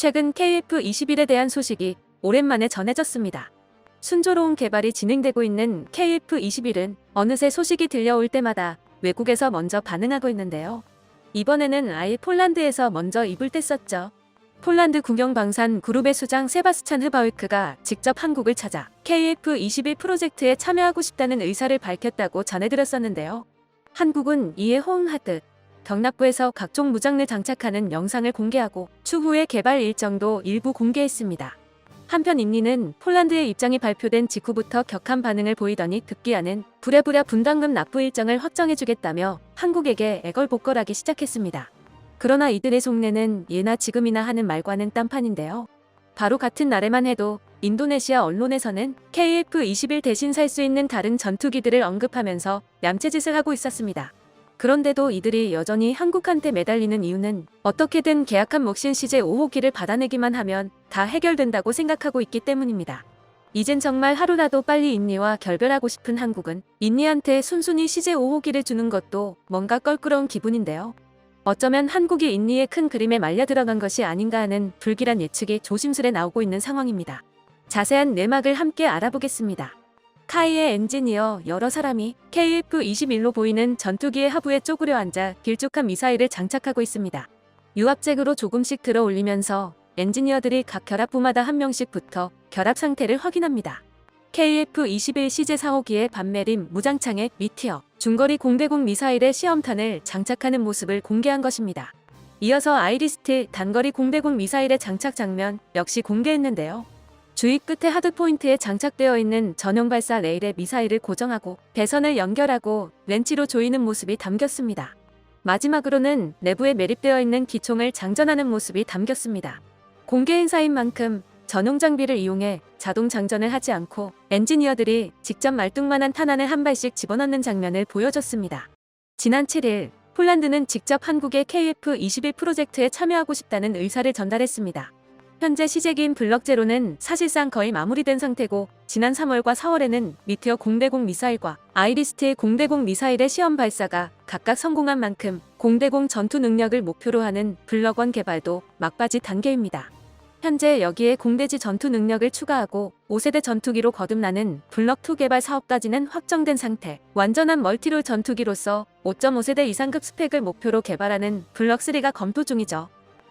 최근 KF-21에 대한 소식이 오랜만에 전해졌습니다. 순조로운 개발이 진행되고 있는 KF-21은 어느새 소식이 들려올 때마다 외국에서 먼저 반응하고 있는데요. 이번에는 아예 폴란드에서 먼저 입을 뗐었죠. 폴란드 국영방산 그룹의 수장 세바스찬 흐바위크가 직접 한국을 찾아 KF-21 프로젝트에 참여하고 싶다는 의사를 밝혔다고 전해드렸었는데요. 한국은 이에 호응하듯 경납부에서 각종 무장을 장착하는 영상을 공개하고 추후의 개발 일정도 일부 공개했습니다. 한편 인니는 폴란드의 입장이 발표된 직후부터 격한 반응을 보이더니 급기야는 부랴부랴 분담금 납부 일정을 확정해주겠다며 한국에게 애걸복걸하기 시작했습니다. 그러나 이들의 속내는 예나 지금이나 하는 말과는 딴판인데요. 바로 같은 날에만 해도 인도네시아 언론에서는 KF-21 대신 살 수 있는 다른 전투기들을 언급하면서 얌체짓을 하고 있었습니다. 그런데도 이들이 여전히 한국한테 매달리는 이유는 어떻게든 계약한 몫인 CJ5호기를 받아내기만 하면 다 해결된다고 생각하고 있기 때문입니다. 이젠 정말 하루라도 빨리 인니와 결별하고 싶은 한국은 인니한테 순순히 CJ5호기를 주는 것도 뭔가 껄끄러운 기분인데요. 어쩌면 한국이 인니의 큰 그림에 말려 들어간 것이 아닌가 하는 불길한 예측이 조심스레 나오고 있는 상황입니다. 자세한 내막을 함께 알아보겠습니다. 카이의 엔지니어 여러 사람이 KF-21로 보이는 전투기의 하부에 쪼그려 앉아 길쭉한 미사일을 장착하고 있습니다. 유압잭으로 조금씩 들어 올리면서 엔지니어들이 각 결합부마다 한 명씩 붙어 결합 상태를 확인합니다. KF-21 CJ4호기의 반매림 무장창에 미티어 중거리 공대공 미사일의 시험탄을 장착하는 모습을 공개한 것입니다. 이어서 아이리스트 단거리 공대공 미사일의 장착 장면 역시 공개했는데요. 주위 끝에 하드포인트에 장착되어 있는 전용 발사 레일에 미사일을 고정하고 배선을 연결하고 렌치로 조이는 모습이 담겼습니다. 마지막으로는 내부에 매립되어 있는 기총을 장전하는 모습이 담겼습니다. 공개 행사인 만큼 전용 장비를 이용해 자동 장전을 하지 않고 엔지니어들이 직접 말뚝만한 탄환을 한 발씩 집어넣는 장면을 보여줬습니다. 지난 7일 폴란드는 직접 한국의 KF-21 프로젝트에 참여하고 싶다는 의사를 전달했습니다. 현재 시제기인 블럭제로는 사실상 거의 마무리된 상태고 지난 3월과 4월에는 미티어 공대공 미사일과 아이리스트의 공대공 미사일의 시험 발사가 각각 성공한 만큼 공대공 전투 능력을 목표로 하는 블럭1 개발도 막바지 단계입니다. 현재 여기에 공대지 전투 능력을 추가하고 5세대 전투기로 거듭나는 블럭2 개발 사업까지는 확정된 상태, 완전한 멀티롤 전투기로서 5.5세대 이상급 스펙을 목표로 개발하는 블럭3가 검토 중이죠.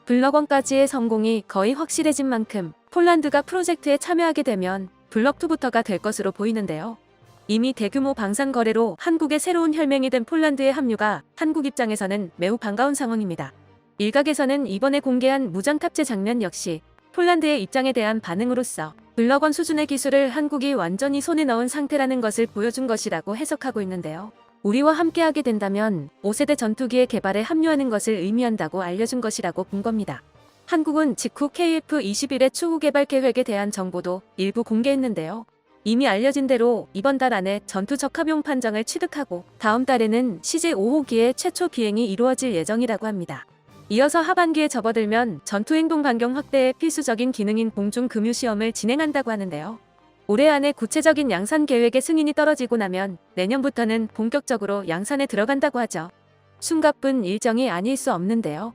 블럭1까지의 성공이 거의 확실해진 만큼 폴란드가 프로젝트에 참여하게 되면 블럭2부터가 될 것으로 보이는데요. 이미 대규모 방산 거래로 한국의 새로운 혈맹이 된 폴란드의 합류가 한국 입장에서는 매우 반가운 상황입니다. 일각에서는 이번에 공개한 무장 탑재 장면 역시 폴란드의 입장에 대한 반응으로서 블럭1 수준의 기술을 한국이 완전히 손에 넣은 상태라는 것을 보여준 것이라고 해석하고 있는데요. 우리와 함께하게 된다면 5세대 전투기의 개발에 합류하는 것을 의미한다고 알려준 것이라고 본 겁니다. 한국은 직후 KF-21의 추후 개발 계획에 대한 정보도 일부 공개했는데요. 이미 알려진 대로 이번 달 안에 전투 적합용 판정을 취득하고 다음 달에는 CJ5호기의 최초 비행이 이루어질 예정이라고 합니다. 이어서 하반기에 접어들면 전투행동 반경 확대에 필수적인 기능인 공중 금유 시험을 진행한다고 하는데요. 올해 안에 구체적인 양산 계획의 승인이 떨어지고 나면 내년부터는 본격적으로 양산에 들어간다고 하죠. 숨가쁜 일정이 아닐 수 없는데요.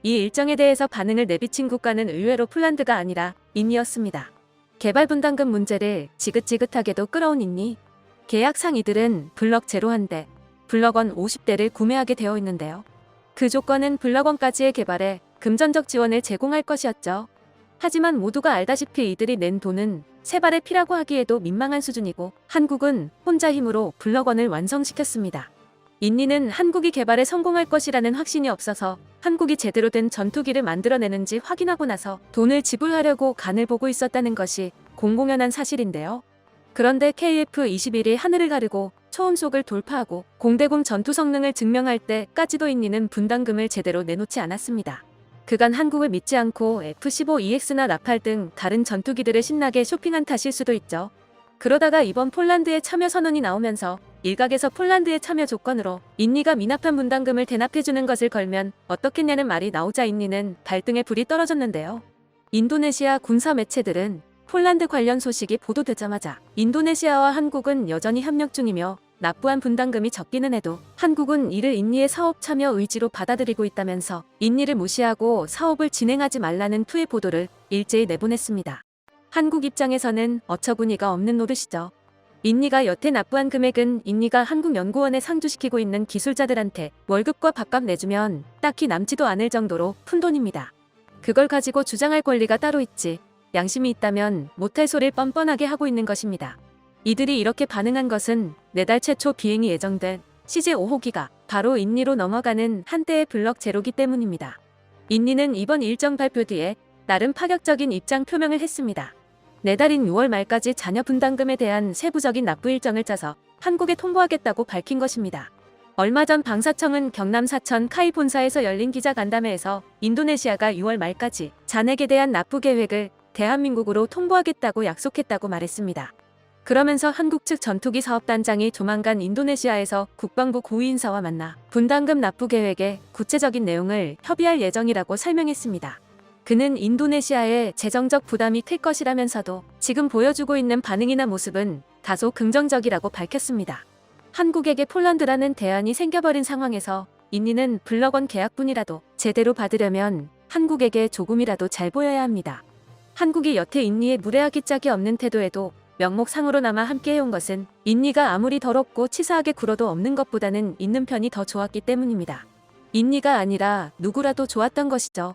이 일정에 대해서 반응을 내비친 국가는 의외로 폴란드가 아니라 인니였습니다. 개발 분담금 문제를 지긋지긋하게도 끌어온 인니. 계약상 이들은 블럭 제로 1대, 블럭1 50대를 구매하게 되어 있는데요. 그 조건은 블럭1까지의 개발에 금전적 지원을 제공할 것이었죠. 하지만 모두가 알다시피 이들이 낸 돈은 세 발의 피라고 하기에도 민망한 수준이고 한국은 혼자 힘으로 블럭1을 완성시켰습니다. 인니는 한국이 개발에 성공할 것이라는 확신이 없어서 한국이 제대로 된 전투기를 만들어내는지 확인하고 나서 돈을 지불하려고 간을 보고 있었다는 것이 공공연한 사실인데요. 그런데 KF-21이 하늘을 가르고 초음속을 돌파하고 공대공 전투 성능을 증명할 때까지도 인니는 분담금을 제대로 내놓지 않았습니다. 그간 한국을 믿지 않고 F-15EX나 라팔 등 다른 전투기들을 신나게 쇼핑한 탓일 수도 있죠. 그러다가 이번 폴란드의 참여 선언이 나오면서 일각에서 폴란드의 참여 조건으로 인니가 미납한 분담금을 대납해주는 것을 걸면 어떻겠냐는 말이 나오자 인니는 발등에 불이 떨어졌는데요. 인도네시아 군사 매체들은 폴란드 관련 소식이 보도되자마자 인도네시아와 한국은 여전히 협력 중이며 납부한 분담금이 적기는 해도 한국은 이를 인니의 사업 참여 의지로 받아들이고 있다면서 인니를 무시하고 사업을 진행하지 말라는 투의 보도를 일제히 내보냈습니다. 한국 입장에서는 어처구니가 없는 노릇이죠. 인니가 여태 납부한 금액은 인니가 한국연구원에 상주시키고 있는 기술자들한테 월급과 밥값 내주면 딱히 남지도 않을 정도로 푼돈입니다. 그걸 가지고 주장할 권리가 따로 있지, 양심이 있다면 못할 소리를 뻔뻔하게 하고 있는 것입니다. 이들이 이렇게 반응한 것은 내달 최초 비행이 예정된 CJ5호기가 바로 인니로 넘어가는 한때의 블럭 제로기 때문입니다. 인니는 이번 일정 발표 뒤에 나름 파격적인 입장 표명을 했습니다. 내달인 6월 말까지 자녀 분담금에 대한 세부적인 납부 일정을 짜서 한국에 통보하겠다고 밝힌 것입니다. 얼마 전 방사청은 경남 사천 카이 본사에서 열린 기자간담회에서 인도네시아가 6월 말까지 잔액에 대한 납부 계획을 대한민국으로 통보하겠다고 약속했다고 말했습니다. 그러면서 한국 측 전투기 사업단장이 조만간 인도네시아에서 국방부 고위인사와 만나 분담금 납부 계획의 구체적인 내용을 협의할 예정이라고 설명했습니다. 그는 인도네시아의 재정적 부담이 클 것이라면서도 지금 보여주고 있는 반응이나 모습은 다소 긍정적이라고 밝혔습니다. 한국에게 폴란드라는 대안이 생겨버린 상황에서 인니는 블럭원 계약분이라도 제대로 받으려면 한국에게 조금이라도 잘 보여야 합니다. 한국이 여태 인니에 무례하기 짝이 없는 태도에도 명목상으로나마 함께해온 것은 인니가 아무리 더럽고 치사하게 굴어도 없는 것보다는 있는 편이 더 좋았기 때문입니다. 인니가 아니라 누구라도 좋았던 것이죠.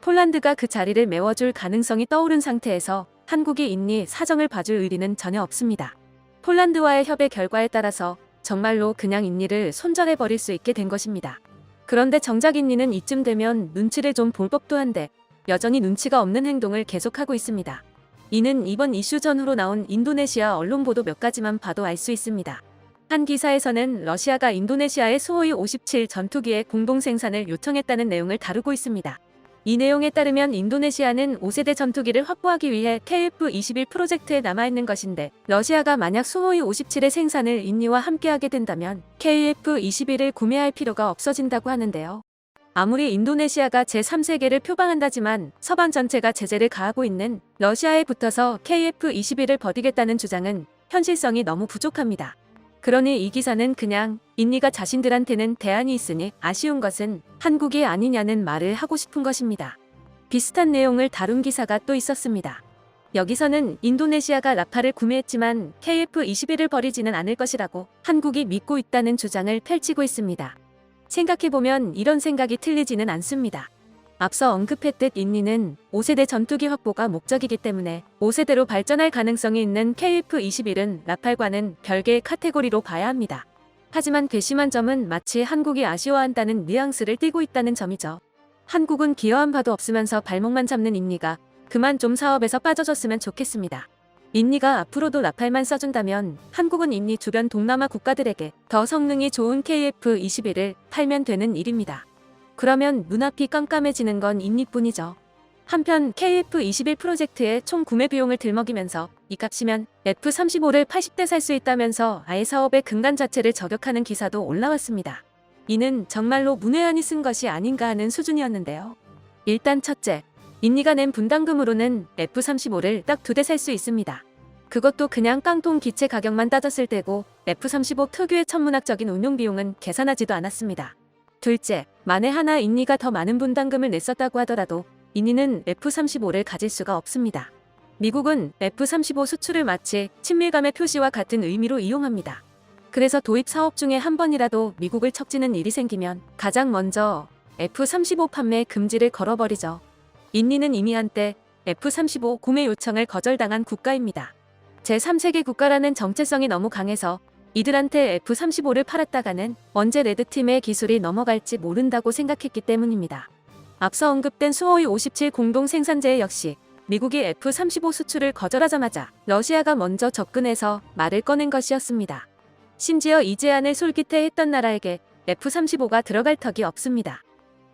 폴란드가 그 자리를 메워줄 가능성이 떠오른 상태에서 한국이 인니 사정을 봐줄 의리는 전혀 없습니다. 폴란드와의 협의 결과에 따라서 정말로 그냥 인니를 손절해버릴 수 있게 된 것입니다. 그런데 정작 인니는 이쯤 되면 눈치를 좀 볼 법도 한데 여전히 눈치가 없는 행동을 계속하고 있습니다. 이는 이번 이슈 전후로 나온 인도네시아 언론 보도 몇 가지만 봐도 알 수 있습니다. 한 기사에서는 러시아가 인도네시아의 수호이 57 전투기의 공동 생산을 요청했다는 내용을 다루고 있습니다. 이 내용에 따르면 인도네시아는 5세대 전투기를 확보하기 위해 KF-21 프로젝트에 남아있는 것인데 러시아가 만약 수호이 57의 생산을 인니와 함께하게 된다면 KF-21을 구매할 필요가 없어진다고 하는데요. 아무리 인도네시아가 제3세계를 표방한다지만 서방 전체가 제재를 가하고 있는 러시아에 붙어서 KF-21을 버티겠다는 주장은 현실성이 너무 부족합니다. 그러니 이 기사는 그냥 인니가 자신들한테는 대안이 있으니 아쉬운 것은 한국이 아니냐는 말을 하고 싶은 것입니다. 비슷한 내용을 다룬 기사가 또 있었습니다. 여기서는 인도네시아가 라파를 구매했지만 KF-21을 버리지는 않을 것이라고 한국이 믿고 있다는 주장을 펼치고 있습니다. 생각해보면 이런 생각이 틀리지는 않습니다. 앞서 언급했듯 인니는 5세대 전투기 확보가 목적이기 때문에 5세대로 발전할 가능성이 있는 KF-21은 라팔과는 별개의 카테고리로 봐야 합니다. 하지만 괘씸한 점은 마치 한국이 아쉬워한다는 뉘앙스를 띠고 있다는 점이죠. 한국은 기여한 바도 없으면서 발목만 잡는 인니가 그만 좀 사업에서 빠져줬으면 좋겠습니다. 인니가 앞으로도 라팔만 써준다면 한국은 인니 주변 동남아 국가들에게 더 성능이 좋은 KF-21을 팔면 되는 일입니다. 그러면 눈앞이 깜깜해지는 건 인니뿐이죠. 한편 KF-21 프로젝트의 총 구매 비용을 들먹이면서 이 값이면 F-35를 80대 살 수 있다면서 아예 사업의 근간 자체를 저격하는 기사도 올라왔습니다. 이는 정말로 문외한이 쓴 것이 아닌가 하는 수준이었는데요. 일단 첫째, 인니가 낸 분담금으로는 F-35를 딱 2대 살 수 있습니다. 그것도 그냥 깡통 기체 가격만 따졌을 때고 F-35 특유의 천문학적인 운용 비용은 계산하지도 않았습니다. 둘째, 만에 하나 인니가 더 많은 분담금을 냈었다고 하더라도 인니는 F-35를 가질 수가 없습니다. 미국은 F-35 수출을 마치 친밀감의 표시와 같은 의미로 이용합니다. 그래서 도입 사업 중에 한 번이라도 미국을 척지는 일이 생기면 가장 먼저 F-35 판매 금지를 걸어버리죠. 인니는 이미 한때 F-35 구매 요청을 거절당한 국가입니다. 제3세계 국가라는 정체성이 너무 강해서 이들한테 F-35를 팔았다가는 언제 레드팀의 기술이 넘어갈지 모른다고 생각했기 때문입니다. 앞서 언급된 수호이 57 공동 생산제 역시 미국이 F-35 수출을 거절하자마자 러시아가 먼저 접근해서 말을 꺼낸 것이었습니다. 심지어 이 제안을 솔깃해했던 나라에게 F-35가 들어갈 턱이 없습니다.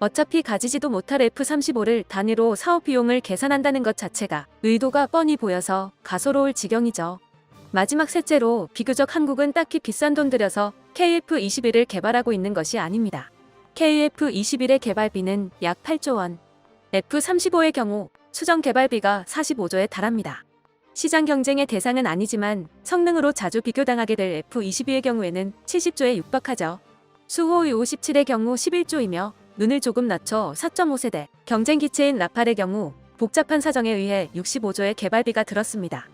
어차피 가지지도 못할 F-35를 단위로 사업 비용을 계산한다는 것 자체가 의도가 뻔히 보여서 가소로울 지경이죠. 마지막 셋째로 비교적 한국은 딱히 비싼 돈 들여서 KF-21을 개발하고 있는 것이 아닙니다. KF-21의 개발비는 약 8조 원, F-35의 경우 수정 개발비가 45조에 달합니다. 시장 경쟁의 대상은 아니지만 성능으로 자주 비교당하게 될 F22의 경우에는 70조에 육박하죠. 수호의 57의 경우 11조이며 눈을 조금 낮춰 4.5세대, 경쟁 기체인 라팔의 경우 복잡한 사정에 의해 65조의 개발비가 들었습니다.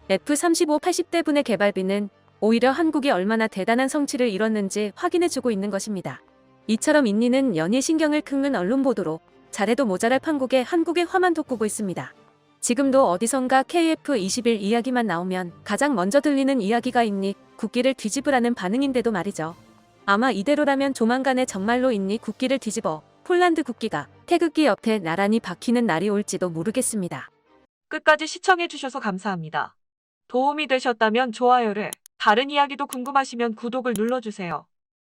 F35 80대분의 개발비는 오히려 한국이 얼마나 대단한 성취를 이뤘는지 확인해주고 있는 것입니다. 이처럼 인니는 연일 신경을 긁는 언론 보도로 잘해도 모자랄 판국에 한국의 화만 돋구고 있습니다. 지금도 어디선가 KF21 이야기만 나오면 가장 먼저 들리는 이야기가 인니 국기를 뒤집으라는 반응인데도 말이죠. 아마 이대로라면 조만간에 정말로 인니 국기를 뒤집어 폴란드 국기가 태극기 옆에 나란히 박히는 날이 올지도 모르겠습니다. 끝까지 시청해주셔서 감사합니다. 도움이 되셨다면 좋아요를, 다른 이야기도 궁금하시면 구독을 눌러주세요.